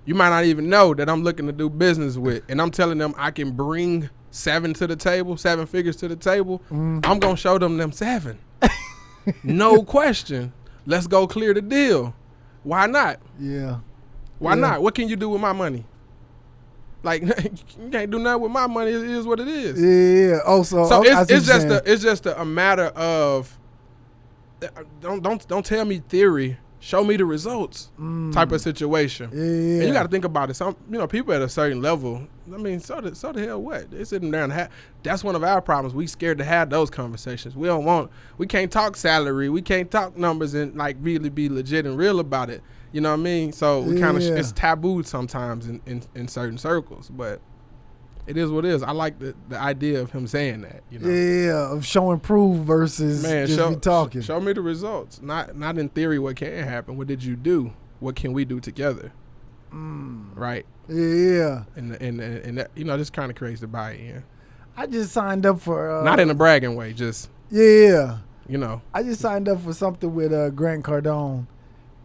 you might not even know that I'm looking to do business with, and I'm telling them I can bring 7 to the table, 7 figures to the table. I'm gonna show them 7, no question. Let's go clear the deal. Why not? Yeah. Why not? What can you do with my money? Like you can't do nothing with my money. It is what it is. Yeah. Also, so it's just a matter of don't tell me theory. Show me the results. Type of situation. Yeah. And you got to think about it. Some people at a certain level. I mean, so the hell what? They're sitting there and that's one of our problems. We scared to have those conversations. We can't talk salary. We can't talk numbers and like really be legit and real about it. You know what I mean? So we kind of it's taboo sometimes in certain circles, but it is what it is. I like the idea of him saying that. You know? Yeah, of showing proof versus just be talking. Show me the results, not in theory. What can happen? What did you do? What can we do together? Right? Yeah. And that, this kind of creates the buy-in. I just signed up for not in a bragging way, just I just signed up for something with Grant Cardone.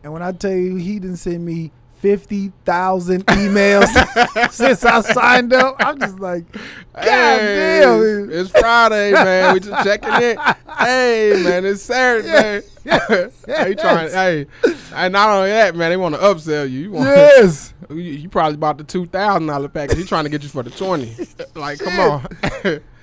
And when I tell you he didn't send me 50,000 emails since I signed up, I'm just like, God damn. It's Friday, man. We just checking in. Hey, man, it's Saturday. Hey, and not only that, man, they want to upsell you. You probably bought the $2,000 package. He's trying to get you for the 20. Like, come on.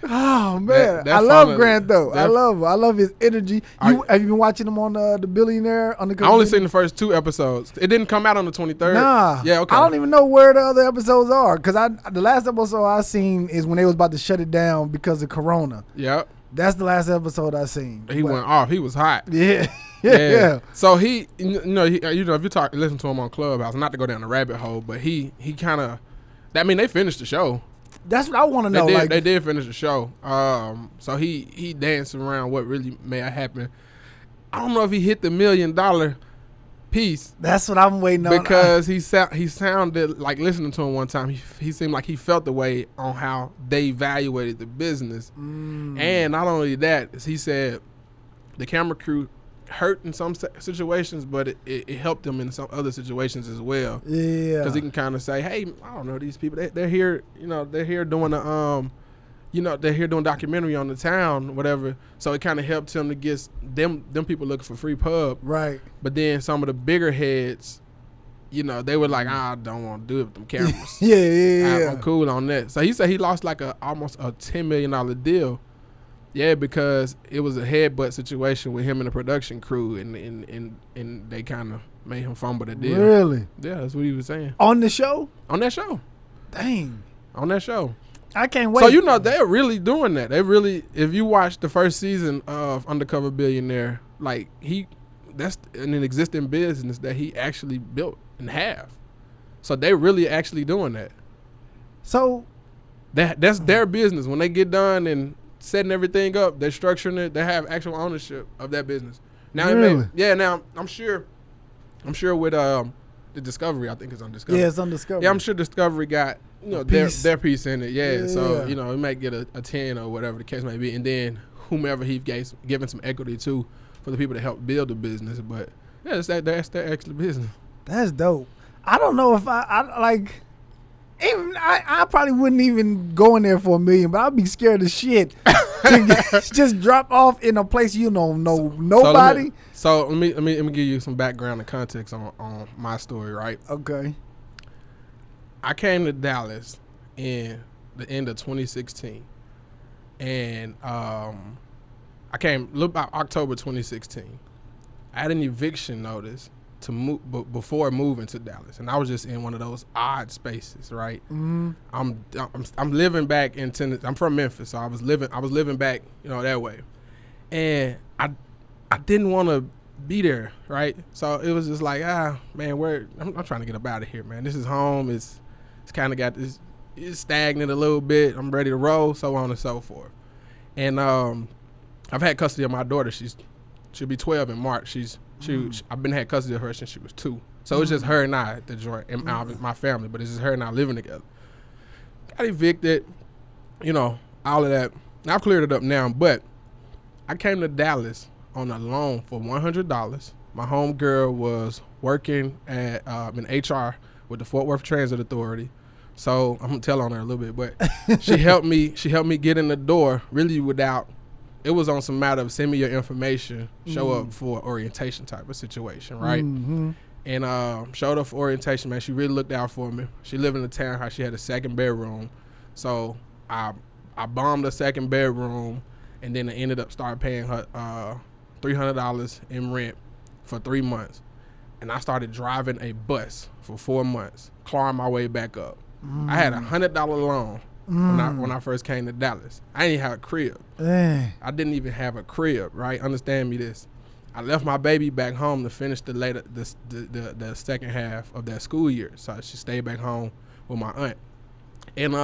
Oh man, I love Grant though. I love his energy. Have you been watching him on the Billionaire Undercover? I only seen the first 2 episodes. It didn't come out on the 23rd. Nah. Yeah, okay. I don't even know where the other episodes are because the last episode I seen is when they was about to shut it down because of Corona. Yep. That's the last episode I seen. He went off. He was hot. Yeah. Yeah. So if you listen to him on Clubhouse, not to go down the rabbit hole, but he kind of. I mean, they finished the show. That's what I want to know. They did finish the show. So he danced around what really may have happened. I don't know if he hit the $1 million piece. That's what I'm waiting on. Because he sounded like, listening to him one time, he seemed like he felt the way on how they evaluated the business. And not only that, he said the camera crew hurt in some situations, but it helped him in some other situations as well. Yeah, because he can kind of say, "Hey, I don't know these people. They're here. They're here doing they're here doing documentary on the town, whatever." So it kind of helped him to get them people looking for free pub. Right. But then some of the bigger heads, they were like, "I don't want to do it with them cameras." Yeah. I'm cool on that. So he said he lost like almost a $10 million deal. Yeah, because it was a headbutt situation with him and the production crew, and they kind of made him fumble the deal. Really? Yeah, that's what he was saying. On the show? On that show. Dang. On that show. I can't wait. So, they're really doing that. They really, if you watch the first season of Undercover Billionaire, like, that's an existing business that he actually built in half. So, they really actually doing that. So. That's their business. When they get done and setting everything up, they're structuring it. They have actual ownership of that business. Now, really? Now I'm sure with the Discovery, I think it's on Discovery. Yeah, it's on Discovery. Yeah, I'm sure Discovery got their piece in it. Yeah. So he might get a 10 or whatever the case may be, and then whomever he's given some equity to for the people that help build the business. But yeah, that's their actual business. That's dope. I don't know if I like. Even I probably wouldn't even go in there for $1 million, but I'd be scared as shit to just drop off in a place you don't know nobody. So let me give you some background and context on my story, right? Okay. I came to Dallas in the end of 2016, and I came about October 2016. I had an eviction notice to move before moving to Dallas, and I was just in one of those odd spaces, right? Mm-hmm. I'm living back in Tennessee. I'm from Memphis, so I was living back, that way, and I didn't want to be there, right? So it was just like, man, I'm trying to get up out of here, man. This is home. It's kind of got this it's stagnant a little bit. I'm ready to roll, so on and so forth. And I've had custody of my daughter. She'll be 12 in March. I've been had custody of her since she was 2. So it's just her and I at the joint, and my family, but it's just her and I living together. Got evicted, all of that. And I've cleared it up now, but I came to Dallas on a loan for $100. My homegirl was working at in HR with the Fort Worth Transit Authority. So I'm gonna tell on her a little bit, but she helped me get in the door really without. It was on some matter of send me your information, show up for orientation type of situation, right? Mm-hmm. And showed up for orientation, man. She really looked out for me. She lived in a townhouse. She had a 2nd bedroom. So I bombed a 2nd bedroom, and then I ended up starting paying her $300 in rent for 3 months. And I started driving a bus for 4 months, clawing my way back up. I had a $100 loan when I first came to Dallas. I didn't have a crib. I didn't even have a crib, right? Understand me this. I left my baby back home to finish the second half of that school year. So she stayed back home with my aunt. And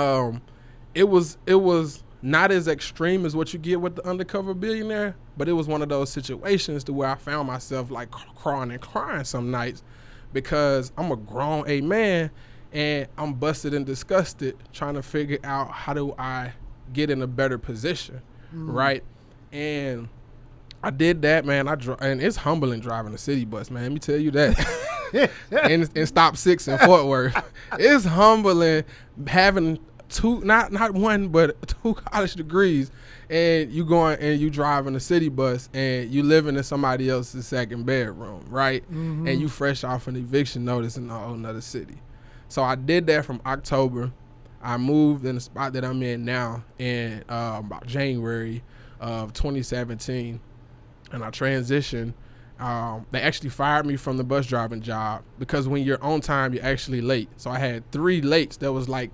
it was not as extreme as what you get with the undercover billionaire, but it was one of those situations to where I found myself like crawling and crying some nights because I'm a grown man and I'm busted and disgusted trying to figure out how do I get in a better position, right? And I did that, man. And it's humbling driving a city bus, man. Let me tell you that. and stop 6 in Fort Worth. It's humbling having 2, not 1, but 2 college degrees, and you going and you driving a city bus and you living in somebody else's 2nd bedroom, right? Mm-hmm. And you fresh off an eviction notice in a whole nother city. So I did that from October. I moved in the spot that I'm in now in about January of 2017. And I transitioned. They actually fired me from the bus driving job because when you're on time, you're actually late. So I had 3 lates that was like,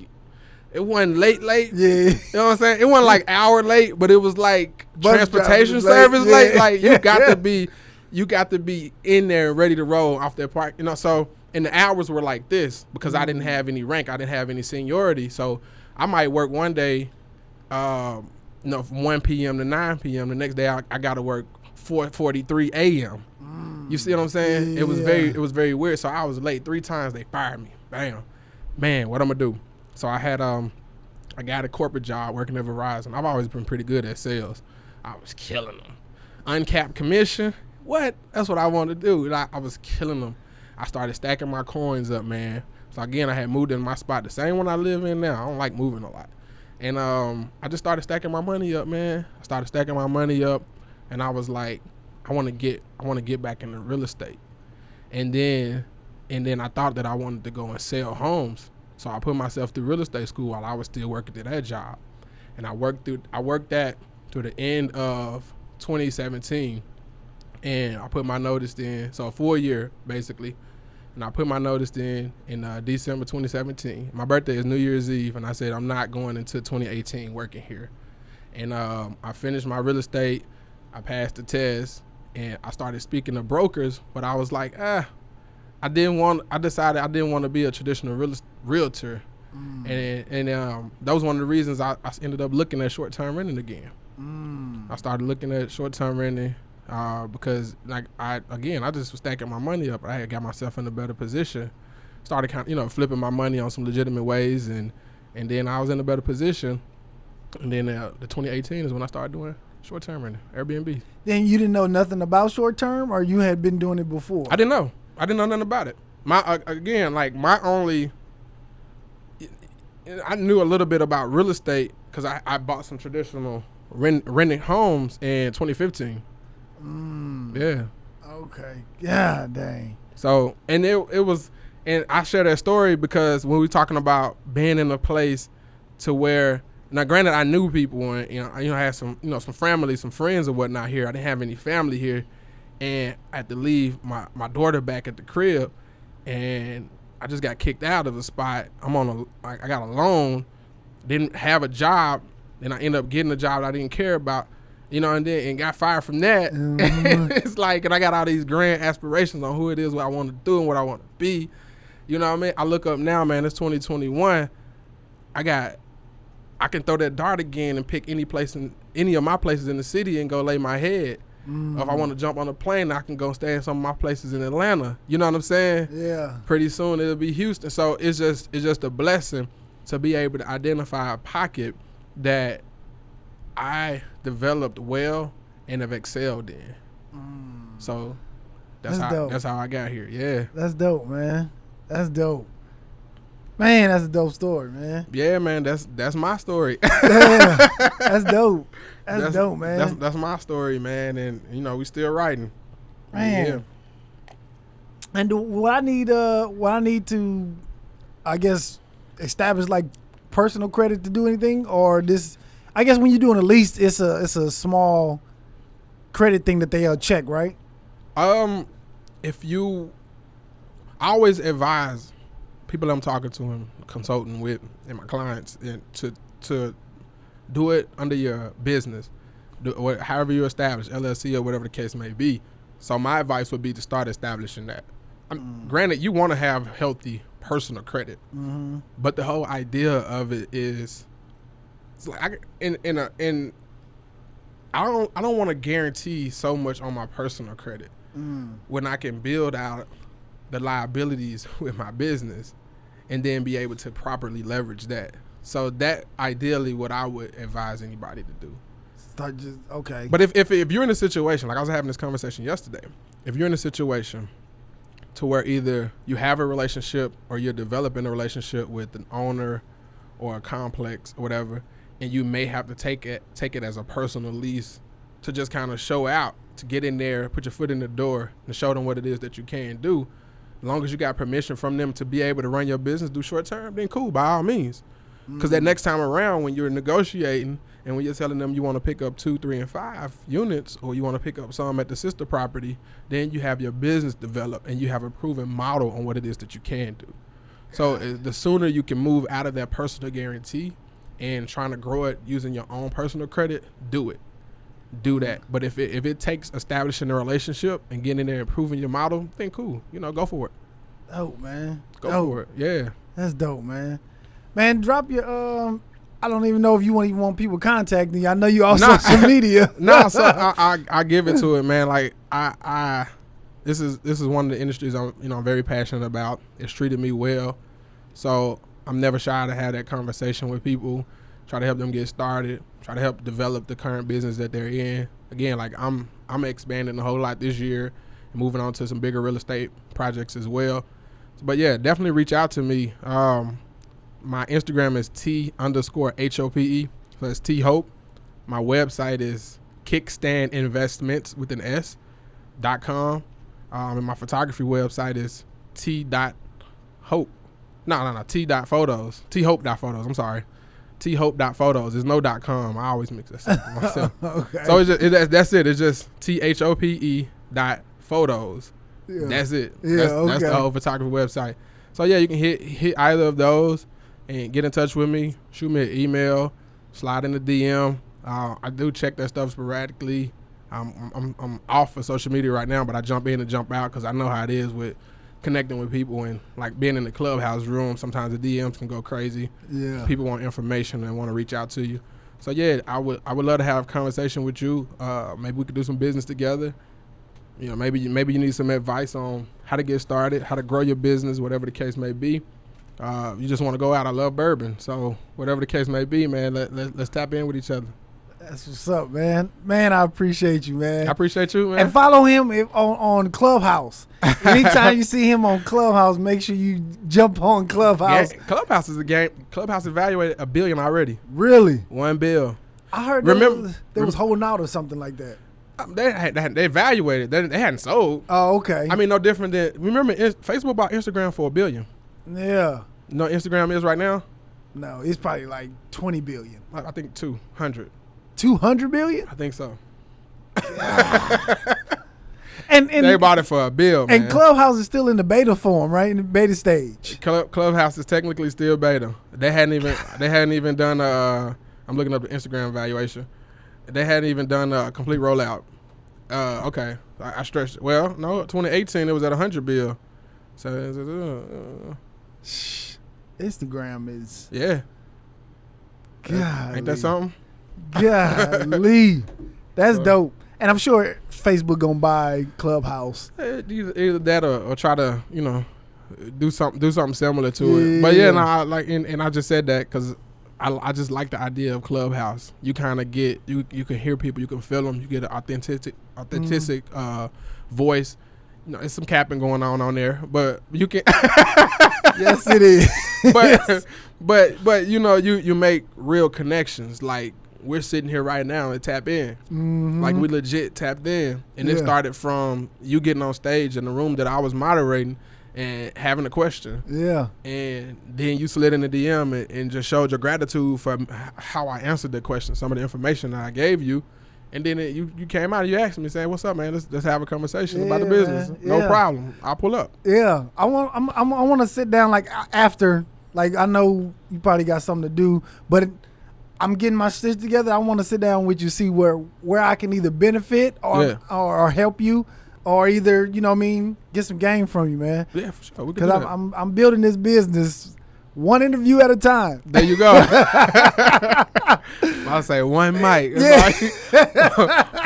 it wasn't late. Yeah. You know what I'm saying? It wasn't like hour late, but it was like bus transportation service late. Like you got to be in there and ready to roll off that park. So and the hours were like this because I didn't have any rank. I didn't have any seniority. So I might work one day, from 1 p.m. to 9 p.m. The next day I got to work 4:43 a.m. You see what I'm saying? Yeah. It was very weird. So I was late 3 times. They fired me. Bam. Man, what I'm gonna do? So I had I got a corporate job working at Verizon. I've always been pretty good at sales. I was killing them. Uncapped commission. What? That's what I wanted to do. I was killing them. I started stacking my coins up, man. So again, I had moved in my spot, the same one I live in now. I don't like moving a lot. And I just started stacking my money up, man. I started stacking my money up. And I was like, I want to get back into real estate. And then I thought that I wanted to go and sell homes. So I put myself through real estate school while I was still working at that job. And I worked that to the end of 2017. And I put my notice in, so a full year basically. And I put my notice in December 2017. My birthday is New Year's Eve, and I said I'm not going into 2018 working here. And I finished my real estate. I passed the test, and I started speaking to brokers, but I was like, I decided I didn't want to be a traditional realtor. And that was one of the reasons I ended up looking at short-term renting again. I started looking at short-term renting because I just was stacking my money up. I had got myself in a better position. Started kind of, flipping my money on some legitimate ways, and then I was in a better position. And then the 2018 is when I started doing short-term renting, Airbnb. Then you didn't know nothing about short-term, or you had been doing it before? I didn't know nothing about it. I knew a little bit about real estate because I bought some traditional renting homes in 2015. Yeah. Okay. God dang. So, and it was, and I share that story because when we were talking about being in a place to where, now granted I knew people and I had some some family, some friends and whatnot here. I didn't have any family here, and I had to leave my daughter back at the crib, and I just got kicked out of the spot. I got a loan, didn't have a job, then I ended up getting a job that I didn't care about. And got fired from that. Mm-hmm. It's like, and I got all these grand aspirations on who it is, what I want to do and what I want to be. You know what I mean? I look up now, man, it's 2021. I can throw that dart again and pick any of my places in the city and go lay my head. Or if I want to jump on a plane, I can go stay in some of my places in Atlanta. You know what I'm saying? Yeah. Pretty soon it'll be Houston. So it's just a blessing to be able to identify a pocket that I developed well and have excelled in. So that's how I got here. Yeah. That's dope, man. That's dope. Man, that's a dope story, man. Yeah, man, that's my story. Yeah, that's dope. That's dope, man. That's my story, man, and we still writing. Man. Yeah. And what I need to, I guess, establish like personal credit to do anything, or this. I guess when you're doing a lease, it's a small credit thing that they'll check, right? I always advise people I'm talking to and consulting with and my clients and to do it under your business, however you establish, LLC or whatever the case may be. So my advice would be to start establishing that. Granted, you want to have healthy personal credit, but the whole idea of it is, it's like I don't want to guarantee so much on my personal credit when I can build out the liabilities with my business and then be able to properly leverage that. So that ideally what I would advise anybody to do. Okay. But if you're in a situation, like I was having this conversation yesterday, if you're in a situation to where either you have a relationship or you're developing a relationship with an owner or a complex or whatever, and you may have to take it as a personal lease to just kind of show out, to get in there, put your foot in the door and show them what it is that you can do. As long as you got permission from them to be able to run your business, do short term, then cool, by all means. Because that next time around when you're negotiating and when you're telling them you want to pick up 2, 3, and 5 units, or you want to pick up some at the sister property, then you have your business developed and you have a proven model on what it is that you can do. So the sooner you can move out of that personal guarantee and trying to grow it using your own personal credit, do it. Do that. But if it takes establishing a relationship and getting in there and proving your model, then cool. Go for it. Dope, man. Go for it. Yeah. That's dope, man. Man, drop your I don't even know if you even want people contacting you. I know you on social media. So I give it to it, man. Like this is one of the industries I'm very passionate about. It's treated me well. So I'm never shy to have that conversation with people, try to help them get started, try to help develop the current business that they're in. Again, like I'm expanding a whole lot this year and moving on to some bigger real estate projects as well. But yeah, definitely reach out to me. My Instagram is T_HOPE. So it's T-Hope. My website is kickstandinvestments with an S.com. And my photography website is T.Hope. No, T.photos. T-Hope.photos. I'm sorry. T-Hope.photos. There's no .com. I always mix that up myself. Okay. So that's it. It's just THOPE.photos. Yeah. That's it. Yeah, that's the whole photography website. So yeah, you can hit either of those and get in touch with me. Shoot me an email. Slide in the DM. I do check that stuff sporadically. I'm off of social media right now, but I jump in and jump out because I know how it is with connecting with people and like being in the Clubhouse room. Sometimes the DMs can go crazy. Yeah. People want information and want to reach out to you. So yeah, I would love to have a conversation with you. Maybe we could do some business together. Maybe you need some advice on how to get started, how to grow your business, whatever the case may be. You just want to go out. I love bourbon, so whatever the case may be, man, let's tap in with each other. That's what's up, man. Man, I appreciate you, man. I appreciate you, man. And follow him on Clubhouse. Anytime you see him on Clubhouse, make sure you jump on Clubhouse. Yeah, Clubhouse is a game. Clubhouse evaluated $1 billion already. Really? $1 billion. I heard they was holding out or something like that. They evaluated. They hadn't sold. Oh, okay. I mean, no different than, remember Facebook bought Instagram for $1 billion. Yeah. You know what Instagram is right now? No, it's probably like 20 billion. I think 200. 200 billion? I think so. and they bought it for $1 billion, man. And Clubhouse is still in the beta form, right? In the beta stage. Clubhouse is technically still beta. They hadn't even done I'm looking up the Instagram evaluation. They hadn't even done a complete rollout. Okay. I stretched it. Well, no, 2018 it was at 100 billion. So Instagram is God, Ain't that something? Golly, that's dope. And I'm sure Facebook gonna buy Clubhouse. Either that or try to do something similar to it. But yeah, and I just said that because I just like the idea of Clubhouse. You kind of get you can hear people, you can feel them, you get an authentic voice. It's some capping going on there, but you can. Yes, it is. but you make real connections. Like we're sitting here right now and tap in. Mm-hmm. Like we legit tapped in, and it started from you getting on stage in the room that I was moderating and having a question. Yeah. And then you slid in the DM and just showed your gratitude for how I answered the question, some of the information that I gave you. And then you came out and you asked me, saying, "What's up, man? Let's have a conversation about the business." No problem. I'll pull up. Yeah, I want to sit down like after. Like I know you probably got something to do, but I'm getting my shit together. I want to sit down with you, see where I can either benefit or help you, or either get some game from you, man. Yeah, for sure. Because I'm building this business one interview at a time. There you go. I'll say one mic.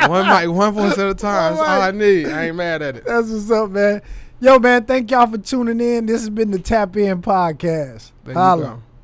One mic, one voice at a time. That's all I need. I ain't mad at it. That's what's up, man. Yo, man, thank y'all for tuning in. This has been the Tap In Podcast. There you go.